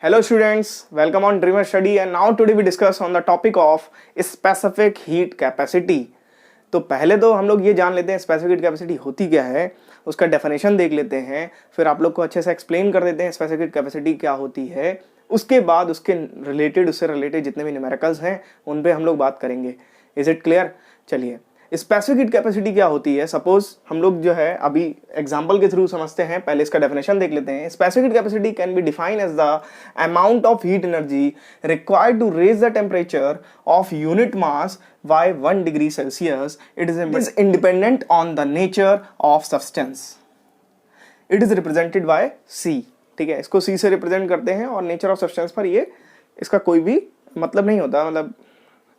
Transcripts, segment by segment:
Hello students, welcome on Dreamer Study and now today we discuss on the topic of specific heat capacity। तो पहले तो हम लोग ये जान लेते हैं स्पेसिफिक हीट कैपेसिटी होती क्या है, उसका डेफिनेशन देख लेते हैं, फिर आप लोग को अच्छे से एक्सप्लेन कर देते हैं स्पेसिफिक हीट कैपेसिटी क्या होती है। उसके बाद उससे रिलेटेड जितने भी न्यूमेरिकल्स हैं उन पे हम लोग बात करेंगे। Is it clear? चलिए, स्पेसिफिक हीट कैपेसिटी क्या होती है, सपोज हम लोग जो है अभी एग्जांपल के थ्रू समझते हैं। पहले इसका डेफिनेशन देख लेते हैं। Specific heat capacity can be defined as the amount of heat energy required to raise the temperature of unit mass by 1 degree Celsius. It is independent on the nature of substance. It is represented by C. ठीक है, इसको सी से represent करते हैं और nature of substance पर ये इसका कोई भी मतलब नहीं होता, मतलब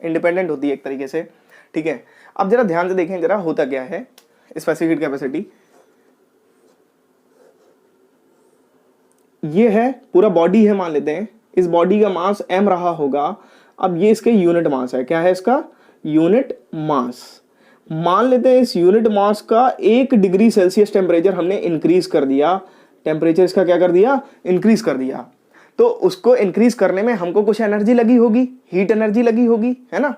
इंडिपेंडेंट होती है एक तरीके से। ठीक है, अब जरा ध्यान से देखें जरा होता क्या है स्पेसिफिक हीट कैपेसिटी। ये है पूरा बॉडी है, मान लेते हैं इस बॉडी का मास m रहा होगा। अब ये इसके यूनिट मास है, क्या है इसका यूनिट मास। मान लेते हैं इस यूनिट मास का 1 डिग्री सेल्सियस टेम्परेचर हमने इंक्रीज कर दिया। टेम्परेचर इसका क्या कर दिया, इंक्रीज कर दिया। तो उसको इंक्रीज करने में हमको कुछ एनर्जी लगी होगी, हीट एनर्जी लगी होगी, है ना।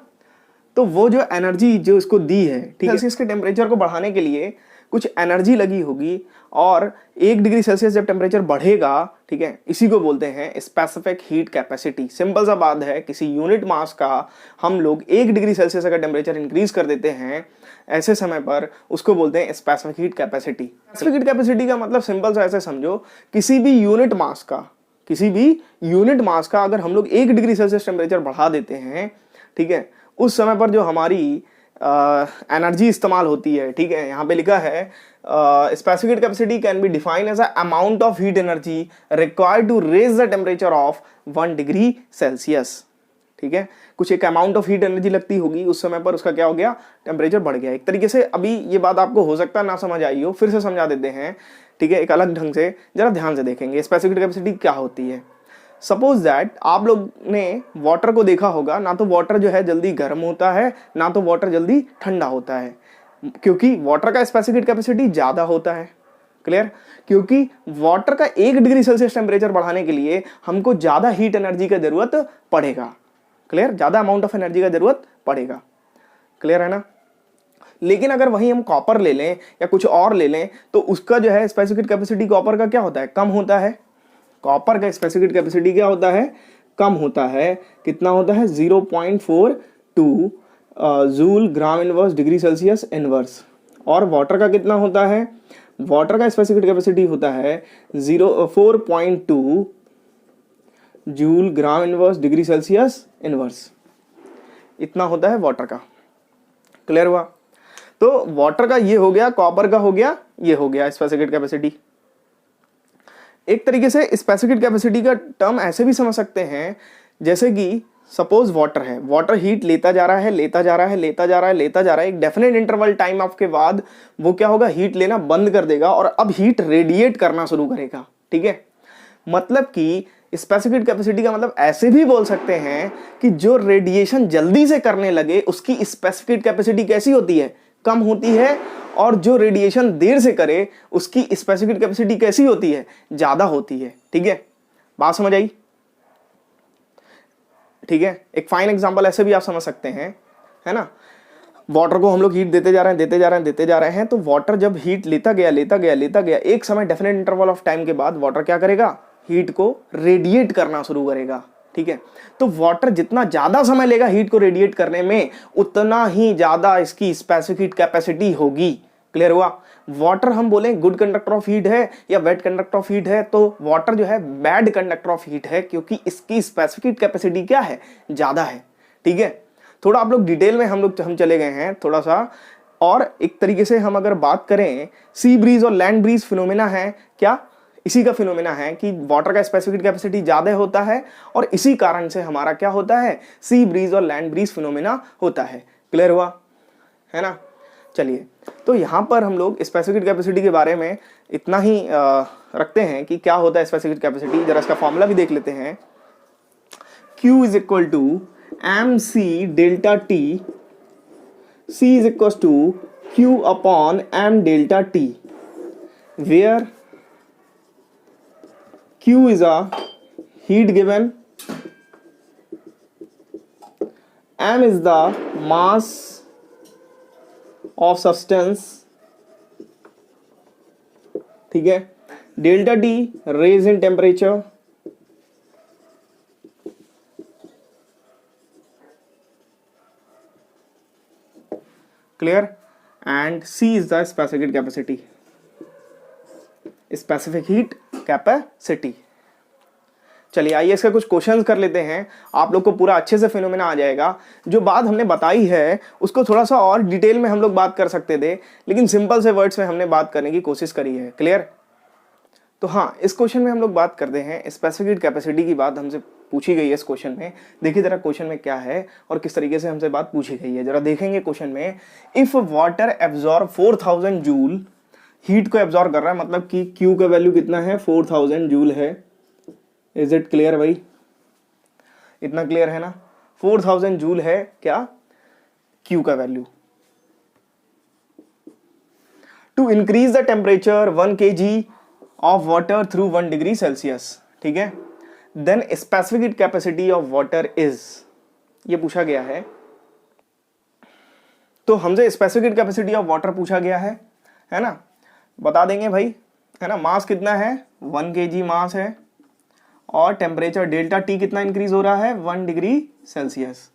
तो वो जो एनर्जी जो इसको दी है, ठीक है, इसके टेम्परेचर को बढ़ाने के लिए कुछ एनर्जी लगी होगी। और 1 डिग्री सेल्सियस जब टेम्परेचर बढ़ेगा, ठीक है, इसी को बोलते हैं स्पेसिफिक हीट कैपेसिटी। सिंपल सा बात है, किसी यूनिट मास का हम लोग 1 डिग्री सेल्सियस अगर टेम्परेचर इंक्रीज कर देते हैं ऐसे समय पर, उसको बोलते हैं specific heat capacity. Specific heat capacity का मतलब सिंपल सा ऐसे समझो, किसी भी यूनिट मास का अगर हम लोग 1 डिग्री सेल्सियस टेम्परेचर बढ़ा देते हैं, ठीक है, उस समय पर जो हमारी एनर्जी इस्तेमाल होती है, ठीक है, यहाँ पे लिखा है specific heat capacity can be defined as a amount of heat energy required to raise the temperature of 1 degree Celsius. ठीक है, कुछ एक अमाउंट ऑफ हीट एनर्जी लगती होगी, उस समय पर उसका क्या हो गया, टेम्परेचर बढ़ गया। एक तरीके से अभी ये बात आपको हो सकता है ना समझ आई हो, फिर से समझा देते हैं। ठीक है, एक अलग ढंग से जरा ध्यान से देखेंगे स्पेसिफिक हीट कैपेसिटी क्या होती है। सपोज दैट आप लोग ने वाटर को देखा होगा, ना तो वाटर जो है जल्दी गर्म होता है, ना तो वाटर जल्दी ठंडा होता है, क्योंकि वाटर का स्पेसिफिक हीट कैपेसिटी ज्यादा होता है। क्लियर? क्योंकि वाटर का 1 डिग्री सेल्सियस टेम्परेचर बढ़ाने के लिए हमको ज्यादा हीट एनर्जी का जरूरत पड़ेगा। क्लियर? ज्यादा अमाउंट ऑफ एनर्जी का जरूरत पड़ेगा। क्लियर है ना। लेकिन अगर वहीं हम कॉपर ले लें या कुछ और ले लें, तो उसका जो है स्पेसिफिक हीट कैपेसिटी कॉपर का क्या होता है, कम होता है। कॉपर का स्पेसिफिक हीट कैपेसिटी क्या होता है, कम होता है। कितना होता है, 0.42 joule gram inverse degree Celsius inverse. और वाटर का कितना होता है, वाटर का स्पेसिफिक हीट कैपेसिटी होता है 4.2 joule gram inverse degree Celsius inverse. इतना होता है वाटर का। क्लियर हुआ? तो वाटर का ये हो गया, कॉपर का हो गया, ये हो गया स्पेसिफिक हीट कैपेसिटी। एक तरीके से स्पेसिफिक हीट कैपेसिटी का टर्म ऐसे भी समझ सकते हैं, जैसे कि सपोज वाटर है, वाटर हीट लेता जा रहा है, एक डेफिनेट इंटरवल टाइम ऑफ के बाद वो क्या होगा, हीट लेना बंद कर देगा और अब हीट रेडिएट करना शुरू करेगा। ठीक है, मतलब कि स्पेसिफिक हीट कैपेसिटी का मतलब ऐसे भी बोल सकते हैं कि जो रेडिएशन जल्दी से करने लगे उसकी स्पेसिफिक हीट कैपेसिटी कैसी होती है, कम होती है। और जो रेडिएशन देर से करे उसकी स्पेसिफिक हीट कैपेसिटी कैसी होती है, ज्यादा होती है। ठीक है, बात समझ आई? ठीक है, एक फाइन एग्जांपल ऐसे भी आप समझ सकते हैं, है ना। वाटर को हम लोग हीट देते जा रहे हैं, तो वाटर जब हीट लेता गया, एक समय डेफिनेट इंटरवल ऑफ टाइम के बाद वाटर क्या करेगा, हीट को रेडिएट करना शुरू करेगा। ठीक है, तो वाटर जितना ज्यादा समय लेगा हीट को रेडिएट करने में, उतना ही ज्यादा इसकी स्पेसिफिक हीट कैपेसिटी होगी। क्लियर हुआ? वाटर हम बोले गुड कंडक्टर ऑफ हीट है या बैड कंडक्टर ऑफ हीट है, तो वाटर जो है बैड कंडक्टर ऑफ हीट है, क्योंकि इसकी स्पेसिफिक हीट कैपेसिटी क्या है, ज्यादा है। ठीक है, थोड़ा आप लोग डिटेल में हम चले गए हैं थोड़ा सा। और एक तरीके से हम अगर बात करें, सी ब्रीज और लैंड ब्रीज फिनोमेना है, क्या इसी का फिनोमेना है कि वाटर का स्पेसिफिक कैपेसिटी ज्यादा होता है और इसी कारण से हमारा क्या होता है, सी ब्रीज और लैंड ब्रीज फिनोमेना होता है। क्लियर हुआ, है ना। चलिए, तो यहां पर हम लोग स्पेसिफिक कैपेसिटी के बारे में इतना ही रखते हैं कि क्या होता है स्पेसिफिक कैपेसिटी। जरा इसका फॉर्मूला भी देख लेते हैं। Q is equal to mc delta T, C is equal to Q upon m delta T, where Q is a heat given, m is the mass of substance, ठीक है, delta T raise in temperature, clear, and C is the specific capacity, specific heat capacity. चलिए आइए इसका कुछ questions कर लेते हैं, आप लोग को पूरा अच्छे से फिनोमेना आ जाएगा। जो बात हमने बताई है उसको थोड़ा सा और डिटेल में हम लोग बात कर सकते थे, लेकिन सिंपल से वर्ड्स में हमने बात करने की कोशिश करी है। क्लियर? तो हाँ, इस क्वेश्चन में हम लोग बात करते हैं स्पेसिफिक कैपेसिटी की। बात हमसे पूछी गई है इस क्वेश्चन में। देखिए जरा क्वेश्चन में क्या है और किस तरीके से हमसे बात पूछी गई है, जरा देखेंगे क्वेश्चन में। If water absorb 4000 joule, heat को एब्जॉर्ब कर रहा है, मतलब कि Q का वैल्यू कितना है, 4000 जूल है। इज इट क्लियर भाई? इतना क्लियर है ना? 4000 जूल है क्या Q का value. To increase the temperature 1 kg of water through 1 degree Celsius, ठीक है, then specific capacity of water is, ये पूछा गया है। तो हमसे स्पेसिफिक कैपेसिटी ऑफ वाटर पूछा गया है ना, बता देंगे भाई, है ना। मास कितना है, 1 kg मास है, और टेम्परेचर डेल्टा टी कितना इंक्रीज हो रहा है, 1 डिग्री सेल्सियस।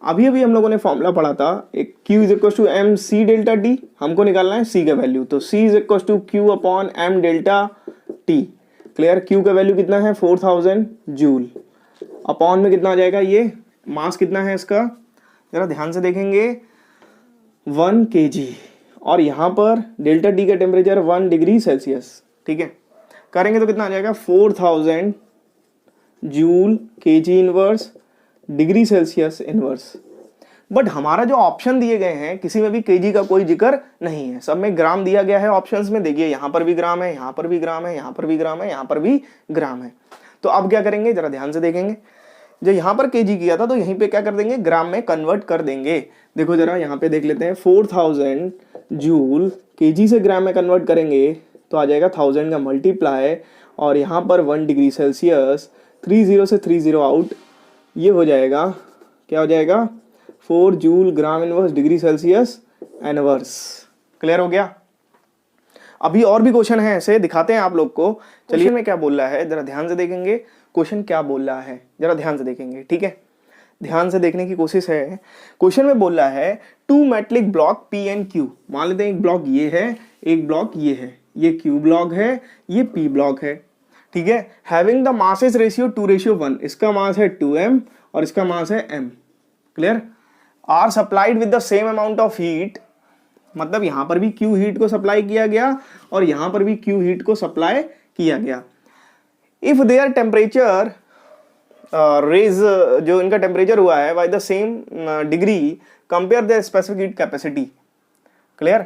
अभी अभी हम लोगों ने फॉर्मूला पढ़ा था, एक Q is equal to M C delta T, हमको निकालना है C का वैल्यू, तो C is equal to Q upon M delta T. Clear? Q का वैल्यू कितना है, 4000 जूल, अपॉन में कितना आ जाएगा, ये मास कितना है इसका, जरा ध्यान से देखेंगे, 1 kg, और यहाँ पर डेल्टा टी का टेम्परेचर 1 डिग्री सेल्सियस, ठीक है। करेंगे तो कितना आ जाएगा, 4000 joule kg inverse degree Celsius inverse. But हमारा जो ऑप्शन दिए गए हैं किसी में भी kg का कोई जिक्र नहीं है, सब में ग्राम दिया गया है ऑप्शंस में। देखिए यहाँ पर भी ग्राम है, यहाँ पर भी ग्राम है, यहाँ पर भी ग्राम है, यहाँ पर भी ग्राम है। तो अब क्या करेंगे, जरा ध्यान से देखेंगे। जो यहाँ पर kg किया था तो यहीं पे क्या कर देंगे, ग्राम में कन्वर्ट कर देंगे। देखो जरा यहाँ पे देख लेते हैं, 4000 जूल kg से ग्राम में कन्वर्ट करेंगे तो आ जाएगा 1000 का मल्टीप्लाई, और यहाँ पर 1 डिग्री सेल्सियस, 30 से 30 आउट, ये हो जाएगा, क्या हो जाएगा, 4 joule gram inverse degree Celsius inverse. Clear हो गया? अभी और भी क्वेश्चन है ऐसे, दिखाते हैं आप लोग को। चलिए मैं क्या बोल रहा है, जरा ध्यान से देखेंगे क्वेश्चन क्या बोल रहा है, जरा ध्यान से देखेंगे, ठीक है, ध्यान से देखने की कोशिश है। क्वेश्चन में बोल रहा है 2 metallic block P and Q, मान लेते हैं एक ब्लॉक ये है, एक ब्लॉक ये है, ये Q ब्लॉक है, ये P ब्लॉक है, ठीक है। हैविंग द मासेस रेशियो 2:1, इसका मास है 2m और इसका मास है m। Clear? Are supplied with the same amount of heat, मतलब यहां पर भी Q हीट को सप्लाई किया गया और यहां पर भी Q हीट को सप्लाई किया गया। इफ देयर टेम्परेचर रेज, जो इनका टेम्परेचर हुआ है by the same degree, compare the specific heat capacity. Clear?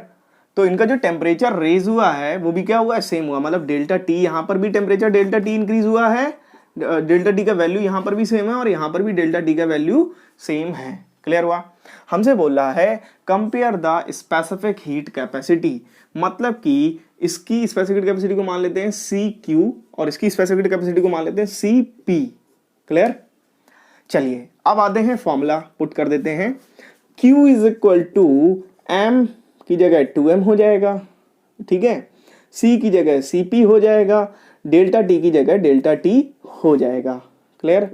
तो इनका जो टेम्परेचर रेज हुआ है वो भी क्या हुआ है, सेम हुआ, मतलब डेल्टा टी, यहाँ पर भी टेम्परेचर डेल्टा टी इंक्रीज हुआ है, डेल्टा टी का वैल्यू यहाँ पर भी सेम है और यहाँ पर भी डेल्टा टी का वैल्यू सेम है। क्लियर हुआ? हमसे बोल रहा है compare the specific heat capacity, मतलब कि इसकी स्पेसिफिक कैपेसिटी को मान लेते हैं CQ और इसकी स्पेसिफिक कैपेसिटी को मान लेते हैं CP। क्लियर? चलिए अब आते हैं फॉर्मूला पुट कर देते हैं। Q is equal to M की जगह 2m हो जाएगा, ठीक है, C की जगह CP हो जाएगा, डेल्टा T की जगह डेल्टा T हो जाएगा। क्लियर?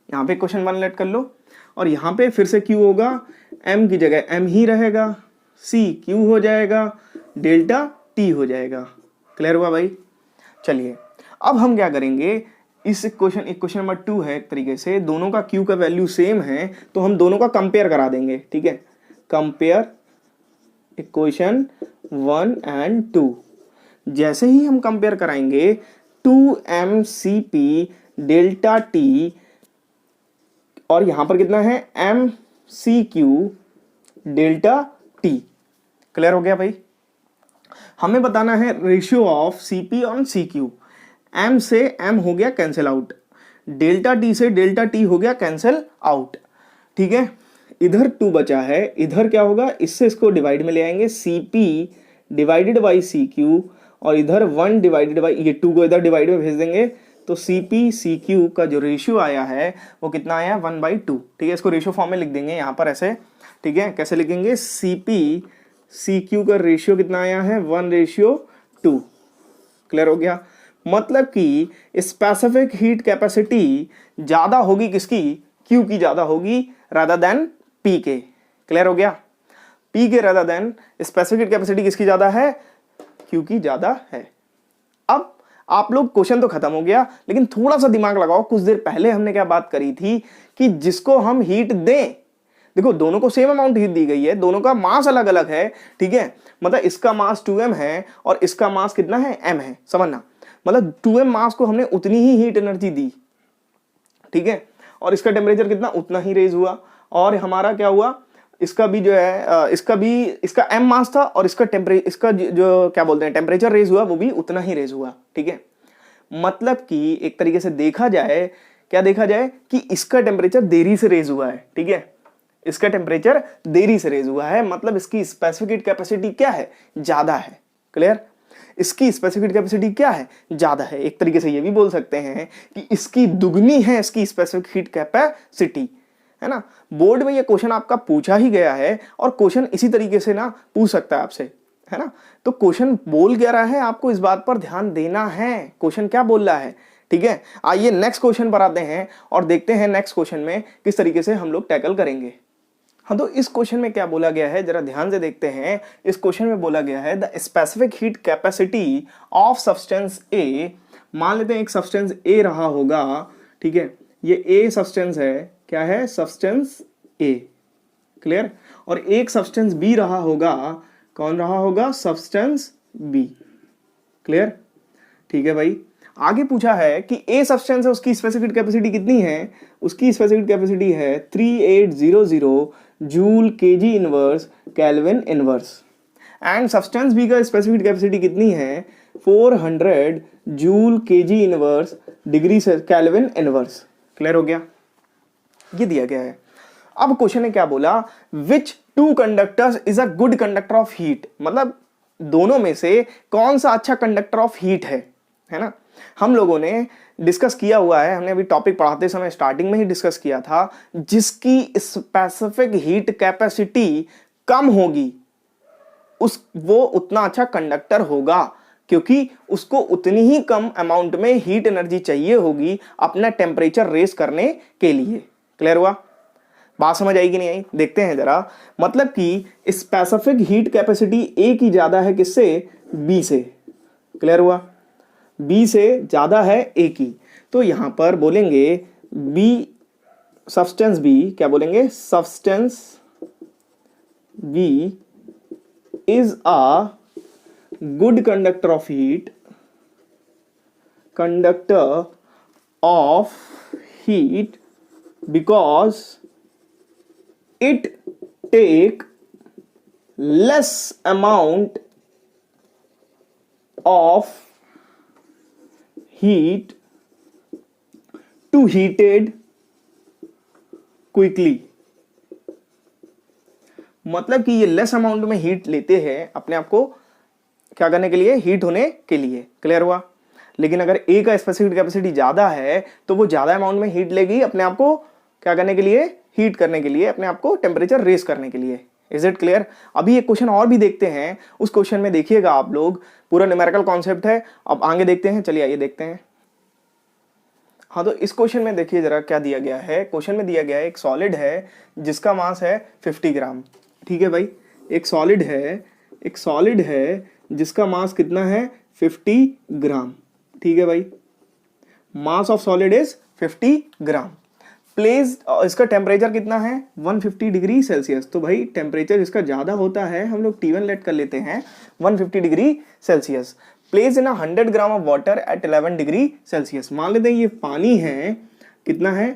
यहाँ पे क्वेश्चन 1 लेट कर लो, और यहाँ पे फिर से Q होगा, M की जगह M ही रहेगा, C Q हो जाएगा, डेल्टा T हो जाएगा। क्लियर हुआ भाई? चलिए अब हम क्या करेंगे, इस क्वेश्चन नंबर 2 है, एक तरीके से दोनों का Q का वैल्यू सेम है तो हम दोनों का कंपेयर करा देंगे, ठीक है। कंपेयर इक्वेशन 1 एंड 2, जैसे ही हम कंपेयर कराएंगे 2mCp डेल्टा T, और यहां पर कितना है mCq डेल्टा T। क्लियर हो गया भाई? हमें बताना है ratio of Cp on CQ। m से m हो गया कैंसिल आउट, डेल्टा T से डेल्टा T हो गया कैंसिल आउट, ठीक है। इधर 2 बचा है, इधर क्या होगा, इससे इसको डिवाइड में ले आएंगे, Cp डिवाइडेड बाई CQ, और इधर 1 डिवाइडेड बाई, ये 2 को इधर डिवाइड में भेज देंगे तो CP/CQ का जो रेशियो आया है वो कितना आया, 1/2। ठीक है, इसको रेशियो फॉर्म में लिख देंगे यहाँ पर ऐसे। ठीक है, कैसे लिखेंगे, CP/CQ का रेशियो कितना आया है, 1:2। क्लियर हो गया। मतलब कि स्पेसिफिक हीट कैपेसिटी ज्यादा होगी किसकी, Q की ज्यादा होगी रादर देन P के। क्लियर हो गया, P के रादर देन स्पेसिफिक कैपेसिटी किसकी ज्यादा है, Q की ज्यादा है। अब आप लोग, क्वेश्चन तो खत्म हो गया, लेकिन थोड़ा सा दिमाग लगाओ। कुछ देर पहले हमने क्या बात करी थी कि जिसको हम हीट दें, देखो दोनों को सेम अमाउंट हीट दी गई है, दोनों का मास अलग अलग है। ठीक है, मतलब इसका मास 2m है और इसका मास कितना है, m है, समझना। मतलब 2m मास को हमने उतनी ही हीट एनर्जी दी। ठीक है, और इसका टेम्परेचर कितना, उतना ही रेज हुआ। और हमारा क्या हुआ, इसका भी जो है इसका m मास था और इसका जो क्या बोलते हैं टेम्परेचर रेज हुआ वो भी उतना ही रेज हुआ। ठीक है, मतलब कि एक तरीके से देखा जाए, क्या देखा जाए कि इसका टेम्परेचर देरी से रेज हुआ है। ठीक है, इसका टेम्परेचर देरी से रेज हुआ है, मतलब इसकी स्पेसिफिक कैपेसिटी क्या है, ज्यादा है। क्लियर, इसकी स्पेसिफिक कैपेसिटी क्या है, ज्यादा है। एक तरीके से ये भी बोल सकते हैं कि इसकी दुगनी है इसकी स्पेसिफिक हीट कैपेसिटी, है ना। बोर्ड में ये क्वेश्चन आपका पूछा ही गया है और क्वेश्चन इसी तरीके से ना पूछ सकता है आपसे, है ना। तो क्वेश्चन बोल क्या रहा है, आपको इस बात पर ध्यान देना है, क्वेश्चन क्या बोल रहा है। ठीक है, आइए नेक्स्ट क्वेश्चन पर आते हैं और देखते हैं नेक्स्ट क्वेश्चन में किस तरीके से हम लोग टैकल करेंगे। हाँ, तो इस क्वेश्चन में क्या बोला गया है, जरा ध्यान से देखते हैं। इस क्वेश्चन में बोला गया है the specific heat capacity of substance A. मान लेते हैं एक सब्सटेंस ए रहा होगा। ठीक है, ये ए सब्सटेंस है, क्या है, सब्सटेंस ए। क्लियर, और एक सब्सटेंस बी रहा होगा, कौन रहा होगा, सब्सटेंस बी। क्लियर, ठीक है भाई। आगे पूछा है कि ए सब्सटेंस है, उसकी स्पेसिफिक कैपेसिटी कितनी है, उसकी स्पेसिफिक कैपेसिटी है 3800 joule KG inverse kelvin inverse. And substance B का स्पेसिफिक कैपेसिटी कितनी है, 400 जूल केजी इनवर्स डिग्री से केल्विन इनवर्स। क्लियर हो गया, ये दिया गया है। अब क्वेश्चन ने क्या बोला, which two conductors is a good conductor of heat, मतलब दोनों में से कौन सा अच्छा कंडक्टर ऑफ हीट है ना। हम लोगों ने डिस्कस किया हुआ है, हमने अभी टॉपिक पढ़ाते समय स्टार्टिंग में ही डिस्कस किया था, जिसकी स्पेसिफिक हीट कैपेसिटी कम होगी वो उतना अच्छा कंडक्टर होगा, क्योंकि उसको उतनी ही कम अमाउंट में हीट एनर्जी चाहिए होगी अपना टेम्परेचर रेज करने के लिए। क्लियर हुआ, बात समझ आई कि नहीं आई, देखते हैं जरा। मतलब कि स्पेसिफिक हीट कैपेसिटी ए की ज्यादा है किससे, बी से। क्लियर हुआ, बी से ज्यादा है ए की, तो यहां पर बोलेंगे बी, सब्सटेंस बी, क्या बोलेंगे, substance B is a good conductor of heat, conductor of heat because it take less amount of heat to heated quickly। मतलब कि ये लेस अमाउंट में हीट लेते हैं अपने आप को क्या करने के लिए, हीट होने के लिए। क्लियर हुआ, लेकिन अगर ए का स्पेसिफिक कैपेसिटी ज्यादा है तो वो ज्यादा अमाउंट में हीट लेगी अपने आप को क्या करने के लिए, हीट करने के लिए, अपने आप को टेम्परेचर रेज करने के लिए। Is it clear. अभी एक क्वेश्चन और भी देखते हैं, उस क्वेश्चन में देखिएगा आप लोग, पूरा न्यूमेरिकल कॉन्सेप्ट है। अब आगे देखते हैं, चलिए आइए देखते हैं। हाँ, तो इस क्वेश्चन में देखिए जरा क्या दिया गया है। क्वेश्चन में दिया गया है एक सॉलिड है जिसका मास है 50 ग्राम। ठीक है भाई, एक सॉलिड है जिसका मास कितना है, 50 ग्राम। ठीक है भाई, mass of solid is 50 gram. Place, इसका टेम्परेचर कितना है, 150 डिग्री सेल्सियस। तो भाई टेम्परेचर इसका ज्यादा होता है, हम लोग T1 लेट कर लेते हैं 150 degree Celsius. Place in 100 gram of water at 11 degree Celsius. मान लेते हैं ये पानी है, कितना है,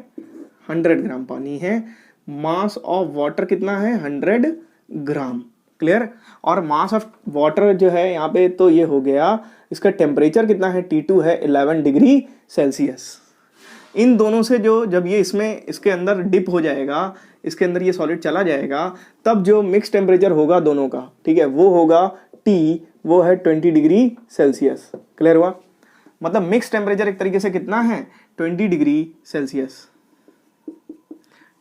100 ग्राम पानी है। मास ऑफ वाटर कितना है, 100 ग्राम। क्लियर, और मास ऑफ वाटर जो है यहाँ पे, तो ये हो गया, इसका टेम्परेचर कितना है, T2 है 11 डिग्री सेल्सियस। इन दोनों से जो, जब ये इसके अंदर डिप हो जाएगा, इसके अंदर ये सॉलिड चला जाएगा, तब जो मिक्स टेम्परेचर होगा दोनों का, ठीक है, वो होगा T, वो है 20 डिग्री सेल्सियस। क्लियर हुआ। मतलब मिक्स टेम्परेचर एक तरीके से कितना है 20 डिग्री सेल्सियस,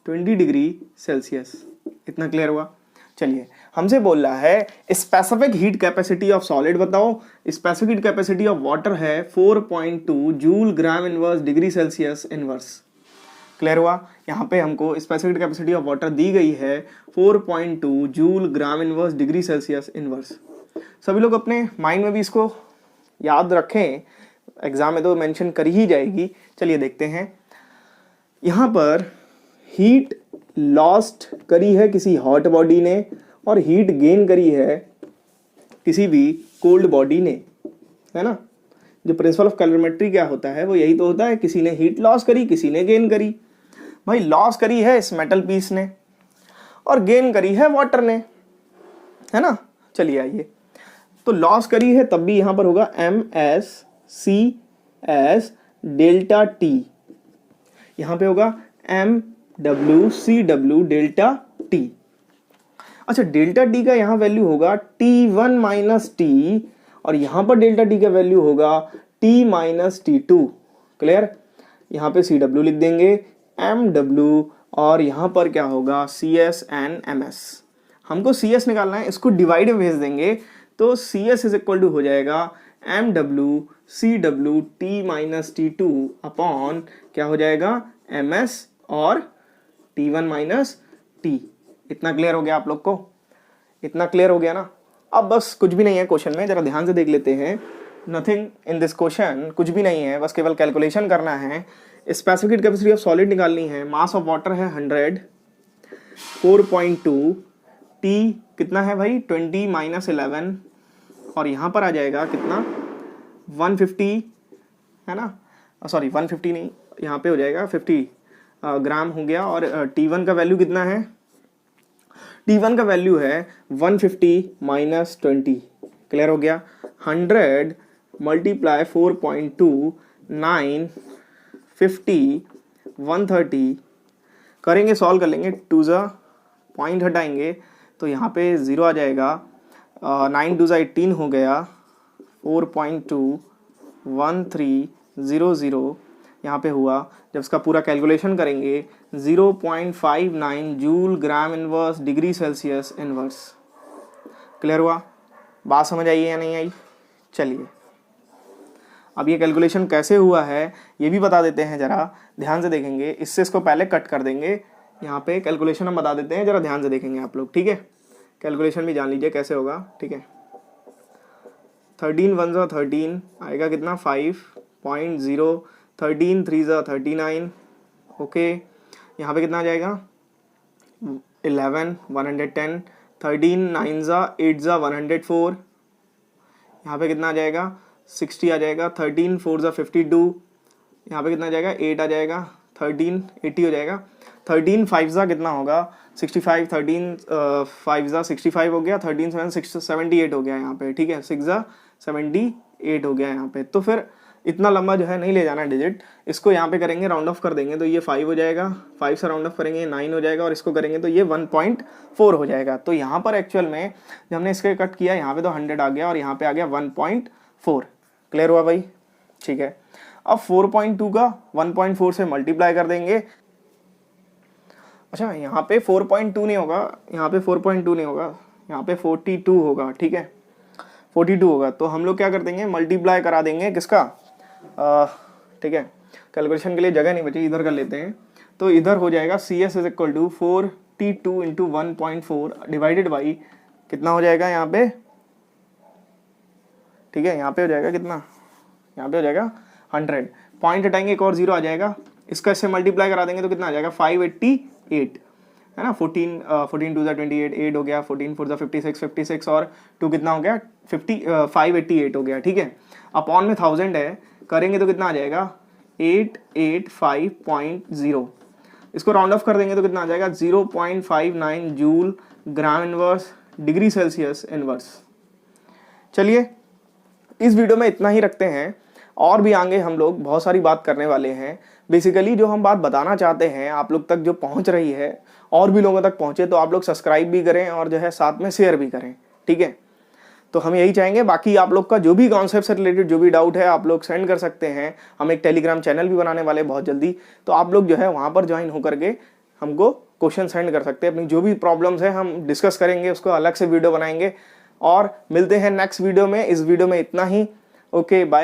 20 डिग्री सेल्सियस। इतना क्लियर हुआ। चलिए हमसे बोल रहा है specific heat capacity of solid बताओ। Specific heat capacity of water है 4.2 joule gram inverse degree Celsius inverse. Clear हुआ। यहाँ पे हमको स्पेसिफिक कैपेसिटी ऑफ वाटर दी गई है 4.2 joule gram inverse degree Celsius inverse. सभी लोग अपने माइंड में भी इसको याद रखें, एग्जाम में तो मेंशन कर ही जाएगी। चलिए देखते हैं। यहाँ पर हीट लॉस्ट करी है किसी हॉट बॉडी ने और हीट गेन करी है किसी भी कोल्ड बॉडी ने, है ना। जो प्रिंसिपल ऑफ कैलोरीमेट्री क्या होता है वो यही तो होता है, किसी ने हीट लॉस करी किसी ने गेन करी। भाई लॉस करी है इस मेटल पीस ने और गेन करी है वाटर ने, है ना। चलिए आइए, तो लॉस करी है तब भी यहां पर होगा MS/CS डेल्टा T, यहां पे होगा MW/CW डेल्टा T। अच्छा डेल्टा T का यहां वैल्यू होगा T1 - T और यहां पर डेल्टा T का वैल्यू होगा T - T2। क्लियर। यहां पे CW लिख देंगे, MW और यहां पर क्या होगा CS एंड MS। हमको CS निकालना है, इसको डिवाइड में भेज देंगे तो CS इज इक्वल टू हो जाएगा MW/CW T - T2 अपॉन क्या हो जाएगा MS और T1 - T। इतना क्लियर हो गया आप लोग को? इतना क्लियर हो गया ना। अब बस कुछ भी नहीं है क्वेश्चन में, जरा ध्यान से देख लेते हैं। नथिंग इन दिस क्वेश्चन, कुछ भी नहीं है, बस केवल कैलकुलेशन करना है। स्पेसिफिक कैपेसिटी ऑफ सॉलिड निकालनी है। मास ऑफ वाटर है 100, 4.2 T कितना है भाई 20 - 11 और यहाँ पर आ जाएगा कितना 150, है ना। सॉरी 150 नहीं, यहाँ पे हो जाएगा 50 ग्राम हो गया। और T1 का वैल्यू कितना है, T1 का वैल्यू है 150 - 20। क्लियर हो गया। 100 × 4.2 950 130 करेंगे, सॉल्व कर लेंगे। 2 ज़ा पॉइंट हटाएंगे तो यहाँ पे 0 आ जाएगा। 9 2 ज़ा 18 हो गया। 4.2 1300 यहाँ पे हुआ। जब इसका पूरा कैलकुलेशन करेंगे 0.59 joule gram inverse degree Celsius inverse. Clear हुआ? बात समझ आई है या नहीं आई? चलिए अब ये कैलकुलेशन कैसे हुआ है ये भी बता देते हैं, जरा ध्यान से देखेंगे। इससे इसको पहले कट कर देंगे, यहाँ पे कैलकुलेशन हम बता देते हैं, जरा ध्यान से देखेंगे आप लोग, ठीक है। कैलकुलेशन भी जान लीजिए कैसे होगा, ठीक है। 13 1 ज़ा 13 आएगा कितना 5.0, 13 3 ज़ा 39, ओके। यहाँ पे कितना आ जाएगा 11 110, 13 9 ज़ा 8 ज़ा 104, यहाँ पे कितना आ जाएगा 60 आ जाएगा। 13 4 ज़ा 52, यहाँ पे कितना आ जाएगा 8 आ जाएगा। 13 80 हो जाएगा। 13 5 ज़ा कितना होगा 65, 13 5 ज़ा 65 हो गया। 13 7 78 हो गया यहाँ पे, ठीक है। 6 ज़ा 78 हो गया यहाँ पे। तो फिर इतना लंबा जो है नहीं ले जाना डिजिट, इसको यहाँ पे करेंगे राउंड ऑफ कर देंगे तो ये 5 हो जाएगा। 5 से राउंड ऑफ करेंगे 9 हो जाएगा और इसको करेंगे तो ये 1.4 हो जाएगा। तो यहाँ पर एक्चुअल में जब हमने इसके कट किया यहाँ पे तो 100 आ गया और यहाँ पे आ गया 1.4। क्लियर हुआ भाई? ठीक है। अब 4.2 का 1.4 से मल्टीप्लाई कर देंगे। अच्छा यहाँ पे 4.2 नहीं होगा, यहाँ पे 4.2 नहीं होगा, यहाँ पे 42 होगा, ठीक है। 42 होगा तो हम लोग क्या कर देंगे मल्टीप्लाई करा देंगे किसका, ठीक है। कैलकुलेशन के लिए जगह नहीं बची, इधर कर लेते हैं। तो इधर हो जाएगा CS is equal to 42 into 1.4 divided by कितना हो जाएगा यहाँ पे, ठीक है। यहाँ पे हो जाएगा कितना, यहाँ पे हो जाएगा 100। पॉइंट हटाएंगे एक और 0 आ जाएगा। इसका इससे मल्टीप्लाई करा देंगे तो कितना आ जाएगा 588, है ना। 14 2 ज़ा 28, 8 हो गया। 14 4 ज़ा 56, 56 और 2 कितना हो गया 588 हो गया, ठीक है। अपॉन में 1000 है, करेंगे तो कितना आ जाएगा 885.0। इसको राउंड ऑफ कर देंगे तो कितना आ जाएगा 0.59 joule gram inverse degree Celsius inverse. चलिए इस वीडियो में इतना ही रखते हैं, और भी आगे हम लोग बहुत सारी बात करने वाले हैं। बेसिकली जो हम बात बताना चाहते हैं आप लोग तक जो पहुंच रही है, और भी लोगों तक पहुंचे, तो आप लोग सब्सक्राइब भी करें और जो है साथ में शेयर भी करें, ठीक है। तो हम यही चाहेंगे। बाकी आप लोग का जो भी कॉन्सेप्ट से रिलेटेड जो भी डाउट है आप लोग सेंड कर सकते हैं। हम एक टेलीग्राम चैनल भी बनाने वाले हैं बहुत जल्दी, तो आप लोग जो है वहाँ पर ज्वाइन होकर के हमको क्वेश्चन सेंड कर सकते हैं। अपनी जो भी प्रॉब्लम्स है हम डिस्कस करेंगे, उसको अलग से वीडियो बनाएंगे और मिलते हैं नेक्स्ट वीडियो में। इस वीडियो में इतना ही। Okay bye.